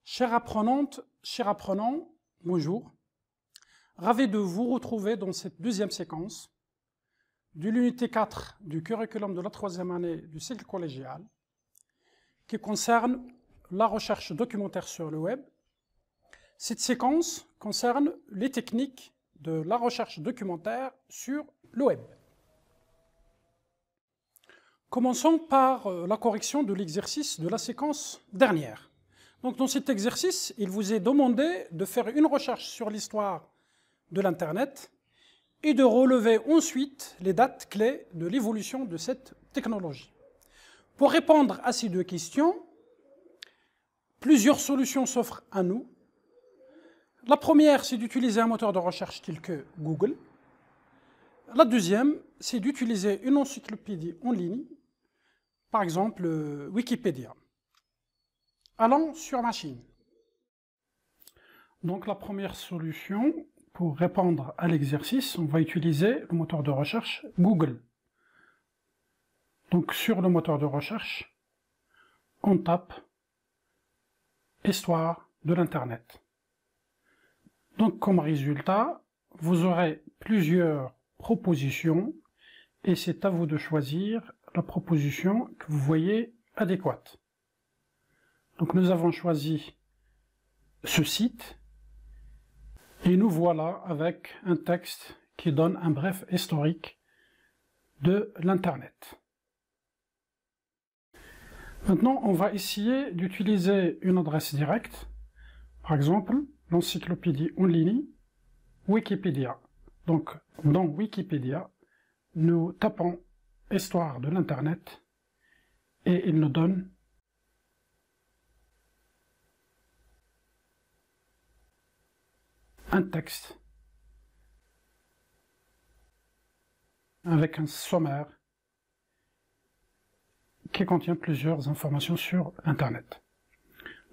Chères apprenantes, chers apprenants, bonjour. Ravi de vous retrouver dans cette deuxième séquence de l'unité 4 du curriculum de la troisième année du cycle collégial qui concerne la recherche documentaire sur le web. Cette séquence concerne les techniques de la recherche documentaire sur le web. Commençons par la correction de l'exercice de la séquence dernière. Donc, dans cet exercice, il vous est demandé de faire une recherche sur l'histoire de l'Internet et de relever ensuite les dates clés de l'évolution de cette technologie. Pour répondre à ces deux questions, plusieurs solutions s'offrent à nous. La première, c'est d'utiliser un moteur de recherche tel que Google. La deuxième, c'est d'utiliser une encyclopédie en ligne, par exemple Wikipédia. Allons sur machine. Donc la première solution, pour répondre à l'exercice, on va utiliser le moteur de recherche Google. Donc sur le moteur de recherche, on tape Histoire de l'Internet. Donc comme résultat, vous aurez plusieurs propositions et c'est à vous de choisir la proposition que vous voyez adéquate. Donc nous avons choisi ce site et nous voilà avec un texte qui donne un bref historique de l'Internet. Maintenant, on va essayer d'utiliser une adresse directe, par exemple l'encyclopédie en ligne Wikipédia. Donc dans Wikipédia, nous tapons Histoire de l'Internet et il nous donne un texte avec un sommaire qui contient plusieurs informations sur Internet.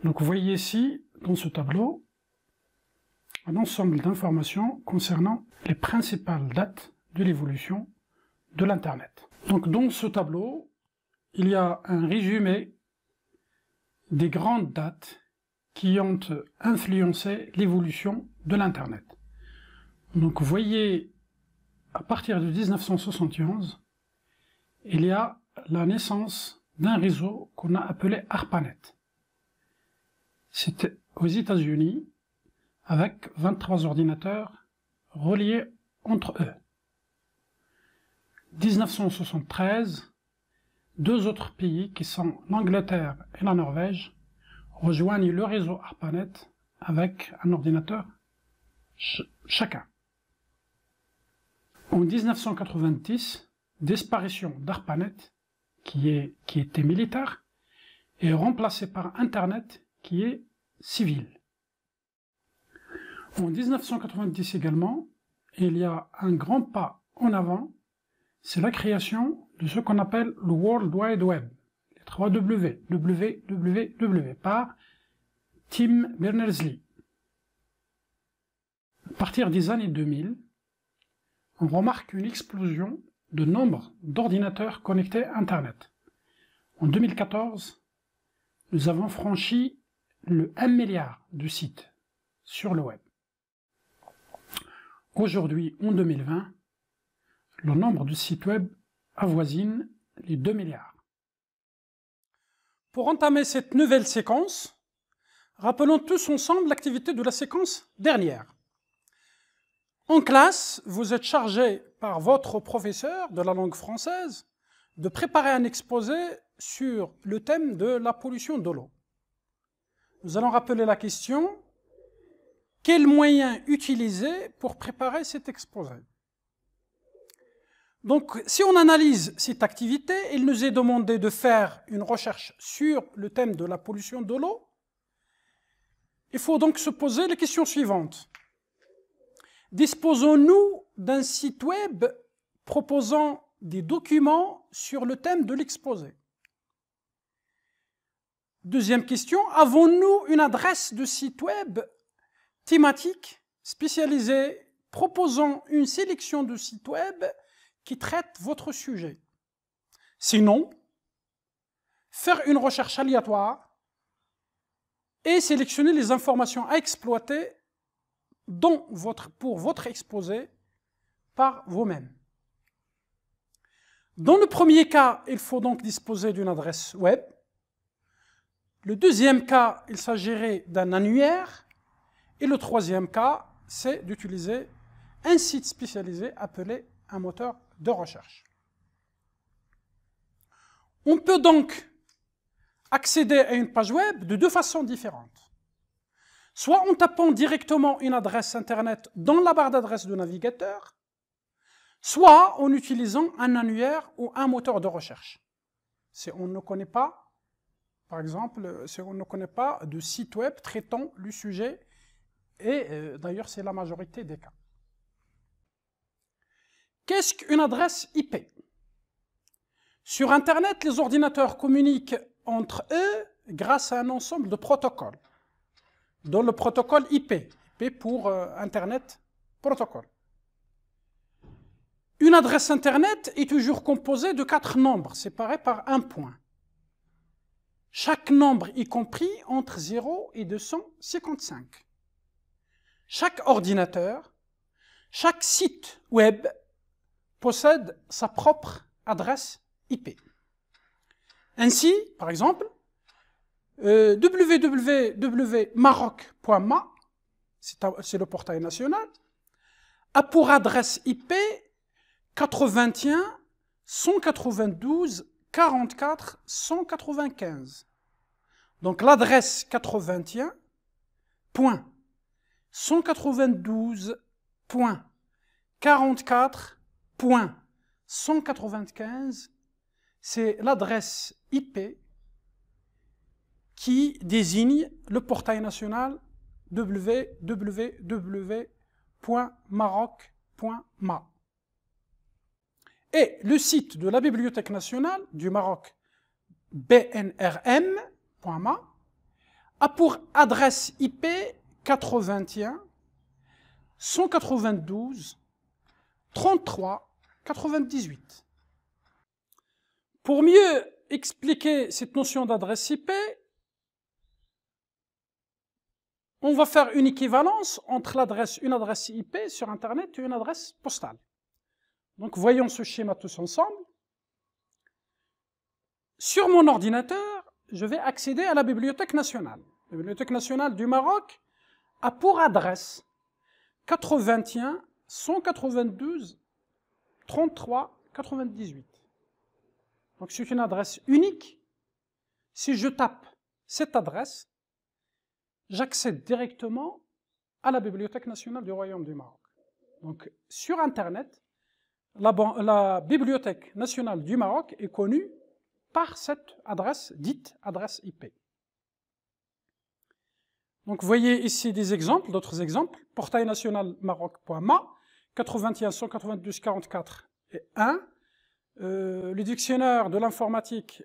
Donc vous voyez ici, dans ce tableau, un ensemble d'informations concernant les principales dates de l'évolution de l'Internet. Donc dans ce tableau, il y a un résumé des grandes dates qui ont influencé l'évolution de l'Internet. Donc vous voyez, à partir de 1971, il y a la naissance d'un réseau qu'on a appelé ARPANET. C'était aux États-Unis, avec 23 ordinateurs reliés entre eux. 1973, deux autres pays qui sont l'Angleterre et la Norvège rejoignent le réseau ARPANET avec un ordinateur chacun. En 1990, disparition d'ARPANET, qui était militaire, est remplacée par Internet, qui est civil. En 1990 également, il y a un grand pas en avant, c'est la création de ce qu'on appelle le World Wide Web, les 3 www, par Tim Berners-Lee. À partir des années 2000, on remarque une explosion de nombre d'ordinateurs connectés à Internet. En 2014, nous avons franchi le 1 milliard de sites sur le web. Aujourd'hui, en 2020, le nombre de sites web avoisine les 2 milliards. Pour entamer cette nouvelle séquence, rappelons tous ensemble l'activité de la séquence dernière. En classe, vous êtes chargé par votre professeur de la langue française de préparer un exposé sur le thème de la pollution de l'eau. Nous allons rappeler la question: quels moyens utiliser pour préparer cet exposé? Donc, si on analyse cette activité, il nous est demandé de faire une recherche sur le thème de la pollution de l'eau. Il faut donc se poser les questions suivantes. Disposons-nous d'un site web proposant des documents sur le thème de l'exposé? Deuxième question, avons-nous une adresse de site web thématique spécialisée proposant une sélection de sites web qui traitent votre sujet? Sinon, faire une recherche aléatoire et sélectionnez les informations à exploiter pour votre exposé par vous-même. Dans le premier cas, il faut donc disposer d'une adresse web. Le deuxième cas, il s'agirait d'un annuaire. Et le troisième cas, c'est d'utiliser un site spécialisé appelé un moteur de recherche. On peut donc accéder à une page web de deux façons différentes. Soit en tapant directement une adresse Internet dans la barre d'adresse du navigateur, soit en utilisant un annuaire ou un moteur de recherche. Si on ne connaît pas, par exemple, si on ne connaît pas de site web traitant le sujet, et d'ailleurs c'est la majorité des cas. Qu'est-ce qu'une adresse IP? Sur Internet, les ordinateurs communiquent entre eux grâce à un ensemble de protocoles, dont le protocole IP, IP pour Internet Protocol. Une adresse Internet est toujours composée de 4 nombres séparés par un point. Chaque nombre est compris entre 0 et 255. Chaque ordinateur, chaque site web possède sa propre adresse IP. Ainsi, par exemple, www.maroc.ma, c'est le portail national, a pour adresse IP 81 192 44 195. Donc l'adresse 81.192.44.195, c'est l'adresse IP qui désigne le portail national www.maroc.ma. Et le site de la Bibliothèque nationale du Maroc, bnrm.ma, a pour adresse IP 81 192 33 98. Pour mieux expliquer cette notion d'adresse IP, on va faire une équivalence entre une adresse IP sur Internet et une adresse postale. Donc voyons ce schéma tous ensemble. Sur mon ordinateur, je vais accéder à la Bibliothèque nationale. La Bibliothèque nationale du Maroc a pour adresse 81 192 33 98. Donc c'est une adresse unique. Si je tape cette adresse, j'accède directement à la Bibliothèque nationale du Royaume du Maroc. Donc sur Internet, la Bibliothèque nationale du Maroc est connue par cette adresse dite adresse IP. Donc vous voyez ici des exemples, d'autres exemples. Portail national maroc.ma, 81 192 44 et 1. Le dictionnaire de l'informatique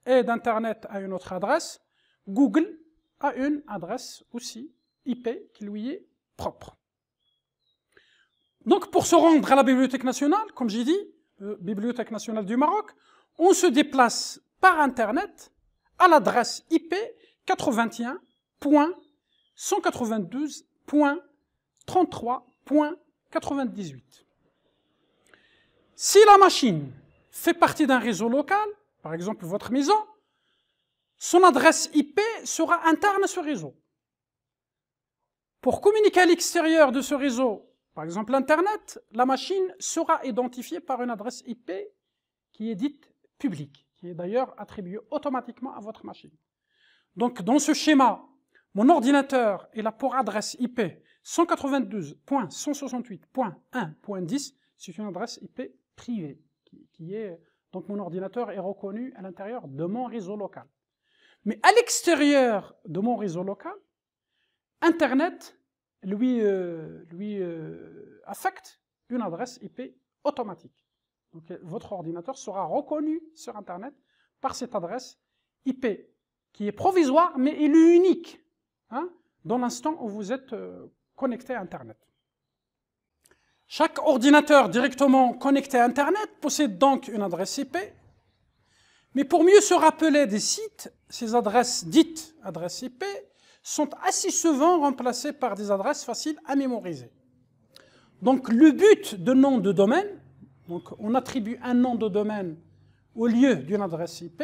et d'Internet a une autre adresse. Google a une adresse aussi IP qui lui est propre. Donc pour se rendre à la Bibliothèque nationale, comme j'ai dit, Bibliothèque nationale du Maroc, on se déplace par Internet à l'adresse IP 81.192.33.98. Si la machine fait partie d'un réseau local, par exemple votre maison, son adresse IP sera interne à ce réseau. Pour communiquer à l'extérieur de ce réseau, par exemple Internet, la machine sera identifiée par une adresse IP qui est dite publique, qui est d'ailleurs attribuée automatiquement à votre machine. Donc dans ce schéma, mon ordinateur il a pour adresse IP 192.168.1.10, c'est une adresse IP privée, donc mon ordinateur est reconnu à l'intérieur de mon réseau local. Mais à l'extérieur de mon réseau local, Internet lui affecte une adresse IP automatique. Donc, votre ordinateur sera reconnu sur Internet par cette adresse IP qui est provisoire, mais elle est unique dans l'instant où vous êtes connecté à Internet. Chaque ordinateur directement connecté à Internet possède donc une adresse IP, mais pour mieux se rappeler des sites, ces adresses dites adresses IP sont assez souvent remplacées par des adresses faciles à mémoriser. Donc le but de nom de domaine, donc on attribue un nom de domaine au lieu d'une adresse IP.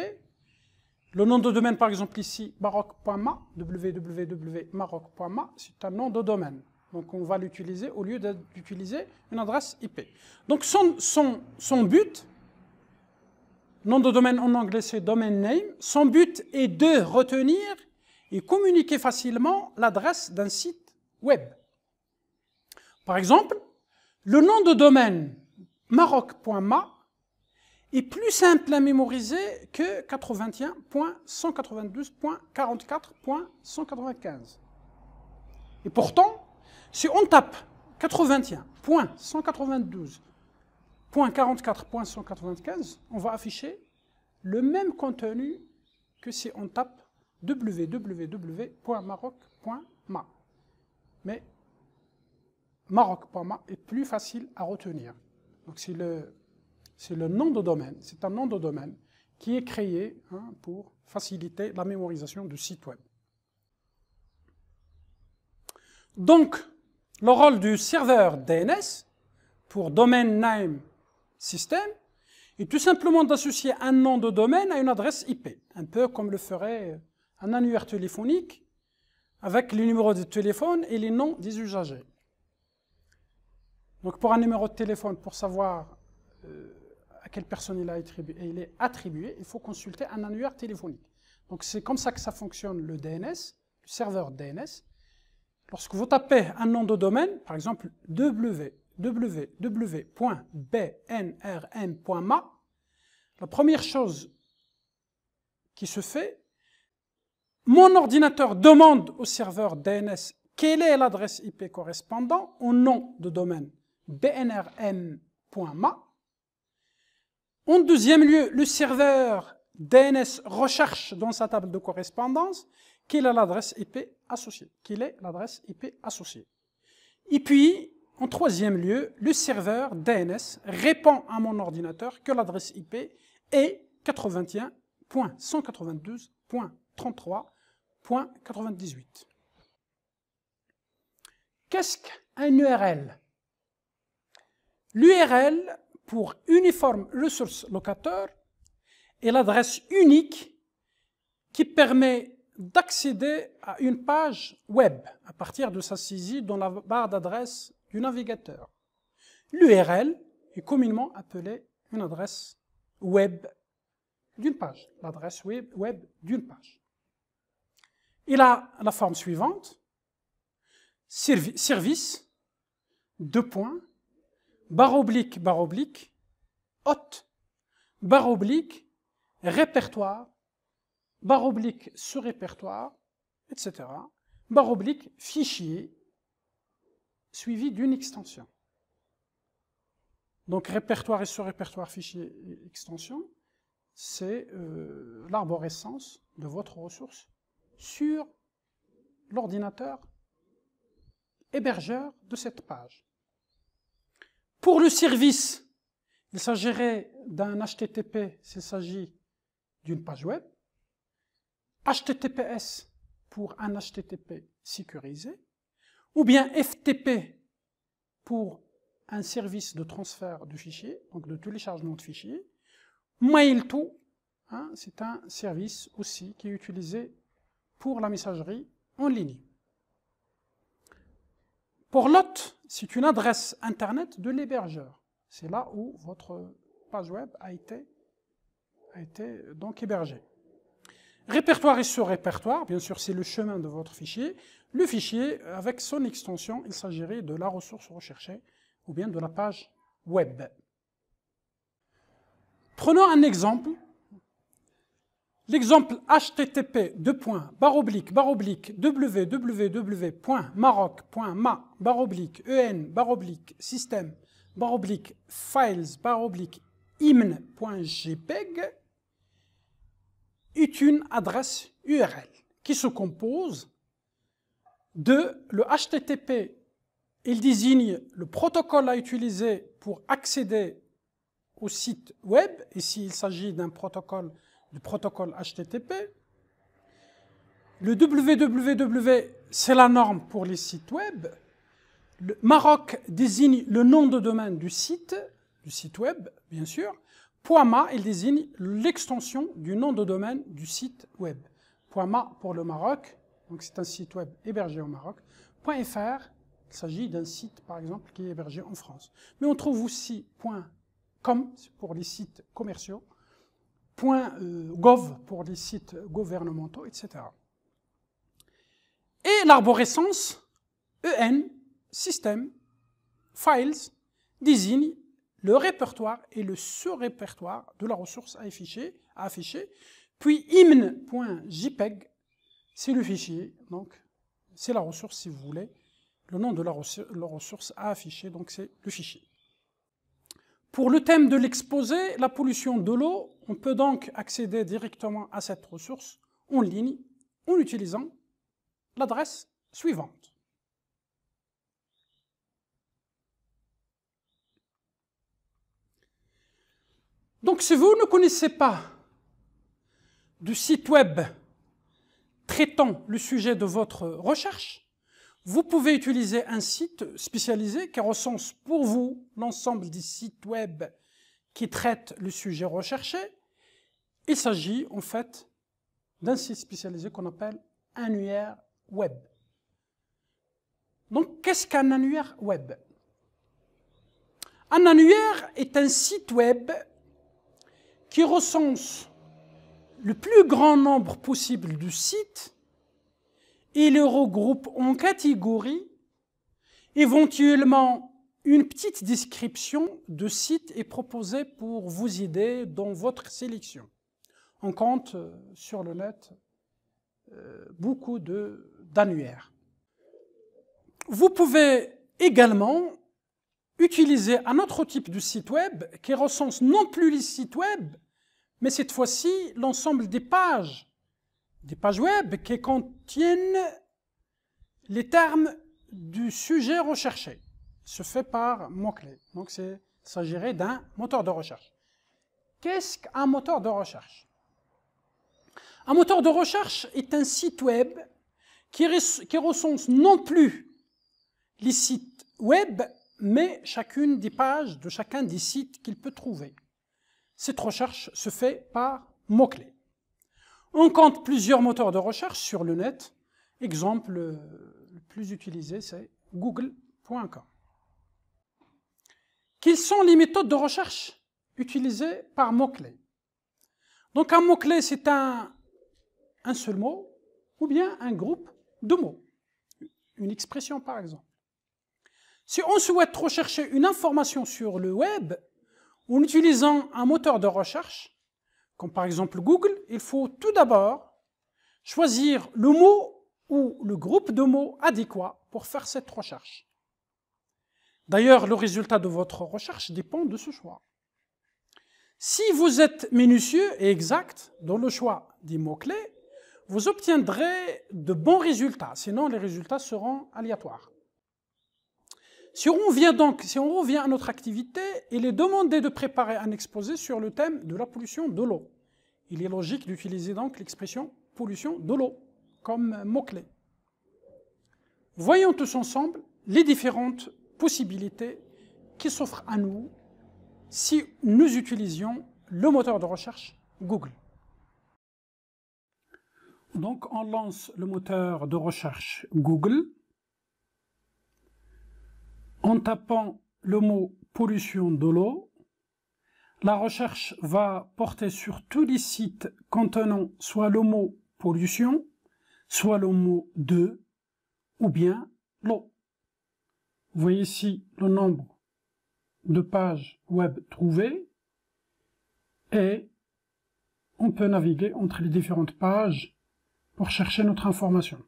Le nom de domaine, par exemple ici, maroc.ma, www.maroc.ma, c'est un nom de domaine. Donc on va l'utiliser au lieu d'utiliser une adresse IP. Donc son but, nom de domaine en anglais c'est domain name, son but est de retenir et communiquer facilement l'adresse d'un site web. Par exemple, le nom de domaine maroc.ma est plus simple à mémoriser que 81.192.44.195. Et pourtant, si on tape 81.192.44.195, on va afficher le même contenu que si on tape www.maroc.ma. Mais maroc.ma est plus facile à retenir. Donc c'est le nom de domaine, c'est un nom de domaine qui est créé pour faciliter la mémorisation du site web. Donc, le rôle du serveur DNS pour Domain Name System est tout simplement d'associer un nom de domaine à une adresse IP, un peu comme le ferait un annuaire téléphonique avec les numéros de téléphone et les noms des usagers. Donc pour un numéro de téléphone, pour savoir à quelle personne il est attribué, il faut consulter un annuaire téléphonique. Donc c'est comme ça que ça fonctionne le DNS, le serveur DNS. Lorsque vous tapez un nom de domaine, par exemple www.bnrm.ma, la première chose qui se fait, mon ordinateur demande au serveur DNS quelle est l'adresse IP correspondant au nom de domaine bnrm.ma. En deuxième lieu, le serveur DNS recherche dans sa table de correspondance quelle est l'adresse IP associée. Et puis, en troisième lieu, le serveur DNS répond à mon ordinateur que l'adresse IP est 81.192.33.98. Qu'est-ce qu'un URL? L'URL pour Uniform Resource Locator est l'adresse unique qui permet d'accéder à une page web à partir de sa saisie dans la barre d'adresse du navigateur. L'URL est communément appelée une adresse web d'une page, l'adresse web d'une page. Il a la forme suivante, service, deux points, barre oblique, hôte, barre oblique, répertoire, barre oblique sur répertoire, etc. Barre oblique, fichier, suivi d'une extension. Donc répertoire et sur-répertoire, fichier et extension, c'est l'arborescence de votre ressource sur l'ordinateur hébergeur de cette page. Pour le service, il s'agirait d'un HTTP s'il s'agit d'une page web, HTTPS pour un HTTP sécurisé, ou bien FTP pour un service de transfert de fichiers, donc de téléchargement de fichiers. Mail2, c'est un service aussi qui est utilisé pour la messagerie en ligne. Pour l'hôte, c'est une adresse Internet de l'hébergeur. C'est là où votre page web a été donc hébergée. Répertoire et sur-répertoire, bien sûr, c'est le chemin de votre fichier. Le fichier, avec son extension, il s'agirait de la ressource recherchée ou bien de la page web. Prenons un exemple. L'exemple http www.maroc.ma/system/files/imn.jpg est une adresse URL qui se compose de le HTTP. Il désigne le protocole à utiliser pour accéder au site web, et s'il s'agit d'un protocole, du protocole HTTP. Le www, c'est la norme pour les sites web. Le Maroc désigne le nom de domaine du site web, bien sûr. .ma, il désigne l'extension du nom de domaine du site web. .ma pour le Maroc, donc c'est un site web hébergé au Maroc. .fr, il s'agit d'un site, par exemple, qui est hébergé en France. Mais on trouve aussi .com pour les sites commerciaux, .gov pour les sites gouvernementaux, etc. Et l'arborescence, EN, système, files, désigne le répertoire et le sous-répertoire de la ressource à afficher. Puis imn.jpeg, c'est le fichier, donc c'est la ressource si vous voulez, le nom de la ressource à afficher, donc c'est le fichier. Pour le thème de l'exposé, la pollution de l'eau, on peut donc accéder directement à cette ressource en ligne en utilisant l'adresse suivante. Donc si vous ne connaissez pas de site web traitant le sujet de votre recherche, vous pouvez utiliser un site spécialisé qui recense pour vous l'ensemble des sites web qui traitent le sujet recherché. Il s'agit en fait d'un site spécialisé qu'on appelle annuaire web. Donc qu'est-ce qu'un annuaire web? Un annuaire est un site web qui recense le plus grand nombre possible de sites et les regroupe en catégories. Éventuellement, une petite description de site est proposée pour vous aider dans votre sélection. On compte sur le net beaucoup d'annuaires. Vous pouvez également utiliser un autre type de site web qui recense non plus les sites web, mais cette fois-ci l'ensemble des pages web qui contiennent les termes du sujet recherché. Se fait par mots-clés. Donc il s'agirait d'un moteur de recherche. Qu'est-ce qu'un moteur de recherche? Un moteur de recherche est un site web qui recense non plus les sites web, mais chacune des pages de chacun des sites qu'il peut trouver. Cette recherche se fait par mots-clés. On compte plusieurs moteurs de recherche sur le net. Exemple le plus utilisé, c'est google.com. Quelles sont les méthodes de recherche utilisées par mots-clés? Donc un mot-clé, c'est un seul mot ou bien un groupe de mots. Une expression par exemple. Si on souhaite rechercher une information sur le web, en utilisant un moteur de recherche, comme par exemple Google, il faut tout d'abord choisir le mot ou le groupe de mots adéquat pour faire cette recherche. D'ailleurs, le résultat de votre recherche dépend de ce choix. Si vous êtes minutieux et exact dans le choix des mots-clés, vous obtiendrez de bons résultats, sinon les résultats seront aléatoires. Si on revient à notre activité, il est demandé de préparer un exposé sur le thème de la pollution de l'eau. Il est logique d'utiliser donc l'expression pollution de l'eau comme mot-clé. Voyons tous ensemble les différentes possibilités qui s'offrent à nous si nous utilisions le moteur de recherche Google. Donc on lance le moteur de recherche Google. En tapant le mot pollution de l'eau, la recherche va porter sur tous les sites contenant soit le mot pollution, soit le mot de, ou bien l'eau. Vous voyez ici le nombre de pages web trouvées et on peut naviguer entre les différentes pages pour chercher notre information.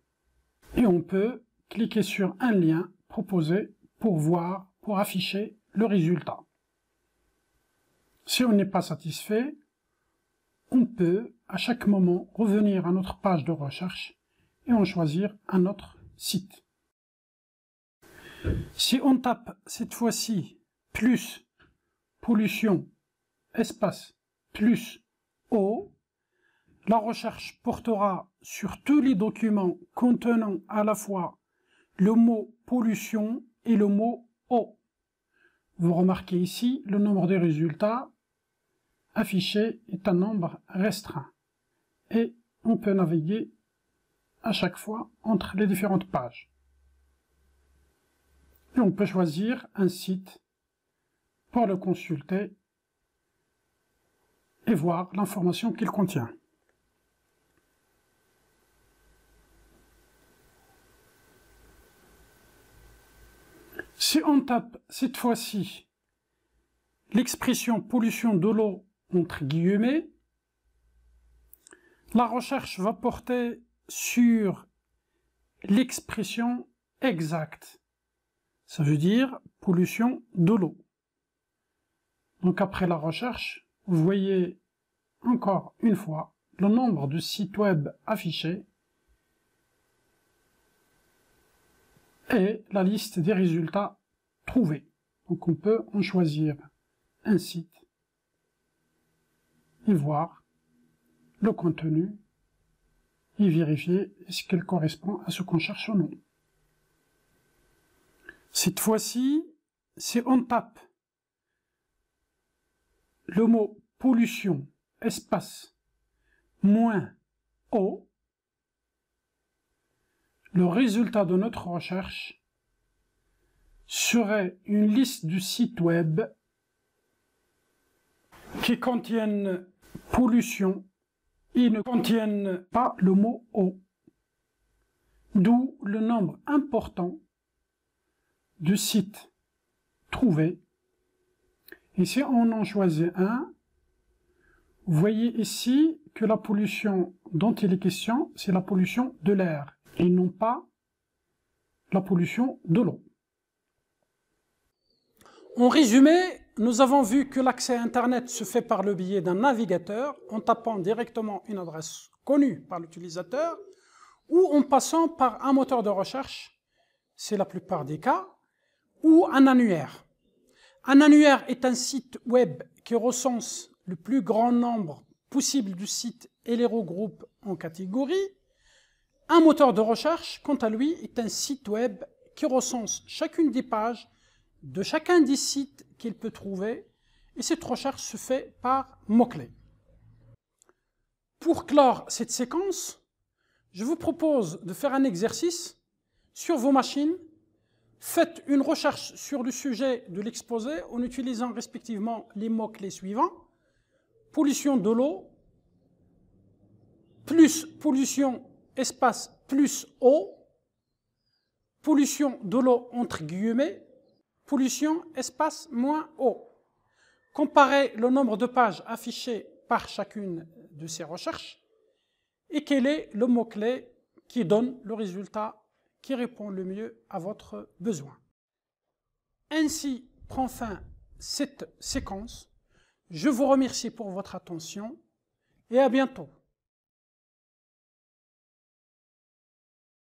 Et on peut cliquer sur un lien proposé pour afficher le résultat. Si on n'est pas satisfait, on peut à chaque moment revenir à notre page de recherche et en choisir un autre site. Si on tape cette fois-ci plus pollution espace plus eau, La recherche portera sur tous les documents contenant à la fois le mot pollution et le mot eau. Vous remarquez ici, le nombre de résultats affichés est un nombre restreint. Et on peut naviguer à chaque fois entre les différentes pages. Et on peut choisir un site pour le consulter et voir l'information qu'il contient. Si on tape cette fois-ci l'expression pollution de l'eau entre guillemets, la recherche va porter sur l'expression exacte. Ça veut dire pollution de l'eau. Donc après la recherche, vous voyez encore une fois le nombre de sites web affichés et la liste des résultats trouvés. Donc on peut en choisir un site et voir le contenu et vérifier est-ce qu'elle correspond à ce qu'on cherche ou non. Cette fois-ci, si on tape le mot pollution, espace, moins eau, le résultat de notre recherche serait une liste de sites web qui contiennent pollution et ne contiennent pas le mot eau. D'où le nombre important de sites trouvés. Et si on en choisit un, vous voyez ici que la pollution dont il est question, c'est la pollution de l'air, et non pas la pollution de l'eau. En résumé, nous avons vu que l'accès à Internet se fait par le biais d'un navigateur, en tapant directement une adresse connue par l'utilisateur, ou en passant par un moteur de recherche, c'est la plupart des cas, ou un annuaire. Un annuaire est un site web qui recense le plus grand nombre possible de sites et les regroupe en catégories. Un moteur de recherche, quant à lui, est un site web qui recense chacune des pages de chacun des sites qu'il peut trouver, et cette recherche se fait par mots-clés. Pour clore cette séquence, je vous propose de faire un exercice sur vos machines. Faites une recherche sur le sujet de l'exposé en utilisant respectivement les mots-clés suivants. Pollution de l'eau, plus pollution, espace, plus eau, pollution de l'eau entre guillemets, pollution, espace, moins eau. Comparez le nombre de pages affichées par chacune de ces recherches et quel est le mot-clé qui donne le résultat qui répond le mieux à votre besoin. Ainsi prend fin cette séquence. Je vous remercie pour votre attention et à bientôt.